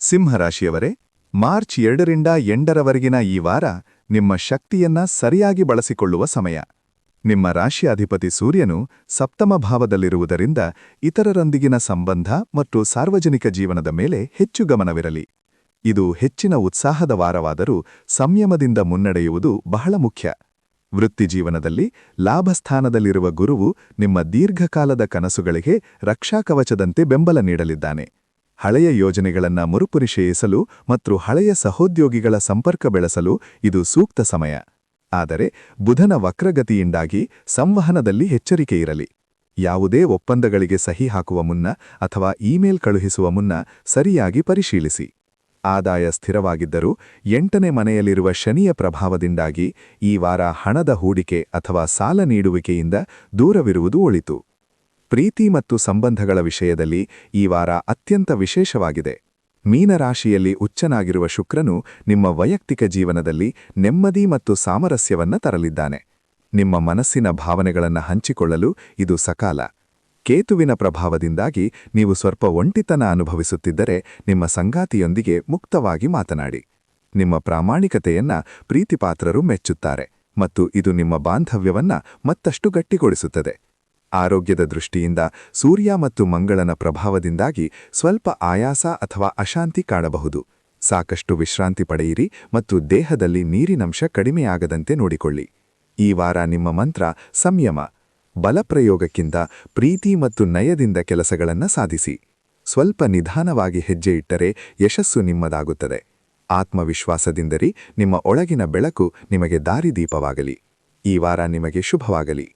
ಸಿಂಹರಾಶಿಯವರೇ, March 2ರಿಂದ 8ರವರೆಗಿನ ಈ ವಾರ ನಿಮ್ಮ ಶಕ್ತಿಯನ್ನ ಸರಿಯಾಗಿ ಬಳಸಿಕೊಳ್ಳುವ ಸಮಯ. ನಿಮ್ಮ ರಾಶಿ ಅಧಿಪತಿ ಸೂರ್ಯನು ಸಪ್ತಮ ಭಾವದಲ್ಲಿರುವುದರಿಂದ ಇತರರೊಂದಿಗಿನ ಸಂಬಂಧ ಮತ್ತು ಸಾರ್ವಜನಿಕ ಜೀವನದ ಮೇಲೆ ಹೆಚ್ಚು ಗಮನವಿರಲಿ. ಇದು ಹೆಚ್ಚಿನ ಉತ್ಸಾಹದ ವಾರವಾದರೂ ಸಂಯಮದಿಂದ ಮುನ್ನಡೆಯುವುದು ಬಹಳ ಮುಖ್ಯ. ವೃತ್ತಿಜೀವನದಲ್ಲಿ ಲಾಭಸ್ಥಾನದಲ್ಲಿರುವ ಗುರುವು ನಿಮ್ಮ ದೀರ್ಘಕಾಲದ ಕನಸುಗಳಿಗೆ ರಕ್ಷಾಕವಚದಂತೆ ಬೆಂಬಲ ನೀಡಲಿದ್ದಾನೆ. ಹಳೆಯ ಯೋಜನೆಗಳನ್ನು ಮರುಪರಿಶೀಲಿಸಲು ಮತ್ತು ಹಳೆಯ ಸಹೋದ್ಯೋಗಿಗಳ ಸಂಪರ್ಕ ಬೆಳೆಸಲು ಇದು ಸೂಕ್ತ ಸಮಯ. ಆದರೆ ಬುಧನ ವಕ್ರಗತಿಯಿಂದಾಗಿ ಸಂವಹನದಲ್ಲಿ ಎಚ್ಚರಿಕೆಯಿರಲಿ. ಯಾವುದೇ ಒಪ್ಪಂದಗಳಿಗೆ ಸಹಿ ಹಾಕುವ ಮುನ್ನ ಅಥವಾ ಇಮೇಲ್ ಕಳುಹಿಸುವ ಮುನ್ನ ಸರಿಯಾಗಿ ಪರಿಶೀಲಿಸಿ. ಆದಾಯ ಸ್ಥಿರವಾಗಿದ್ದರೂ 8ನೇ ಮನೆಯಲ್ಲಿರುವ ಶನಿಯ ಪ್ರಭಾವದಿಂದಾಗಿ ಈ ವಾರ ಹಣದ ಹೂಡಿಕೆ ಅಥವಾ ಸಾಲ ನೀಡುವಿಕೆಯಿಂದ ದೂರವಿರುವುದು ಒಳಿತು. ಪ್ರೀತಿ ಮತ್ತು ಸಂಬಂಧಗಳ ವಿಷಯದಲ್ಲಿ ಈ ವಾರ ಅತ್ಯಂತ ವಿಶೇಷವಾಗಿದೆ. ಮೀನರಾಶಿಯಲ್ಲಿ ಉಚ್ಚನಾಗಿರುವ ಶುಕ್ರನು ನಿಮ್ಮ ವೈಯಕ್ತಿಕ ಜೀವನದಲ್ಲಿ ನೆಮ್ಮದಿ ಮತ್ತು ಸಾಮರಸ್ಯವನ್ನು ತರಲಿದ್ದಾನೆ. ನಿಮ್ಮ ಮನಸ್ಸಿನ ಭಾವನೆಗಳನ್ನು ಹಂಚಿಕೊಳ್ಳಲು ಇದು ಸಕಾಲ. ಕೇತುವಿನ ಪ್ರಭಾವದಿಂದಾಗಿ ನೀವು ಸ್ವಲ್ಪ ಒಂಟಿತನ ಅನುಭವಿಸುತ್ತಿದ್ದರೆ ನಿಮ್ಮ ಸಂಗಾತಿಯೊಂದಿಗೆ ಮುಕ್ತವಾಗಿ ಮಾತನಾಡಿ. ನಿಮ್ಮ ಪ್ರಾಮಾಣಿಕತೆಯನ್ನ ಪ್ರೀತಿಪಾತ್ರರು ಮೆಚ್ಚುತ್ತಾರೆ ಮತ್ತು ಇದು ನಿಮ್ಮ ಬಾಂಧವ್ಯವನ್ನ ಮತ್ತಷ್ಟು ಗಟ್ಟಿಗೊಳಿಸುತ್ತದೆ. ಆರೋಗ್ಯದ ದೃಷ್ಟಿಯಿಂದ ಸೂರ್ಯ ಮತ್ತು ಮಂಗಳನ ಪ್ರಭಾವದಿಂದಾಗಿ ಸ್ವಲ್ಪ ಆಯಾಸ ಅಥವಾ ಅಶಾಂತಿ ಕಾಣಬಹುದು. ಸಾಕಷ್ಟು ವಿಶ್ರಾಂತಿ ಪಡೆಯಿರಿ ಮತ್ತು ದೇಹದಲ್ಲಿ ನೀರಿನಂಶ ಕಡಿಮೆಯಾಗದಂತೆ ನೋಡಿಕೊಳ್ಳಿ. ಈ ವಾರ ನಿಮ್ಮ ಮಂತ್ರ ಸಂಯಮ. ಬಲಪ್ರಯೋಗಕ್ಕಿಂತ ಪ್ರೀತಿ ಮತ್ತು ನಯದಿಂದ ಕೆಲಸಗಳನ್ನು ಸಾಧಿಸಿ. ಸ್ವಲ್ಪ ನಿಧಾನವಾಗಿ ಹೆಜ್ಜೆ ಇಟ್ಟರೆ ಯಶಸ್ಸು ನಿಮ್ಮದಾಗುತ್ತದೆ. ಆತ್ಮವಿಶ್ವಾಸದಿಂದರಿ ನಿಮ್ಮ ಒಳಗಿನ ಬೆಳಕು ನಿಮಗೆ ದಾರಿದೀಪವಾಗಲಿ. ಈ ವಾರ ನಿಮಗೆ ಶುಭವಾಗಲಿ.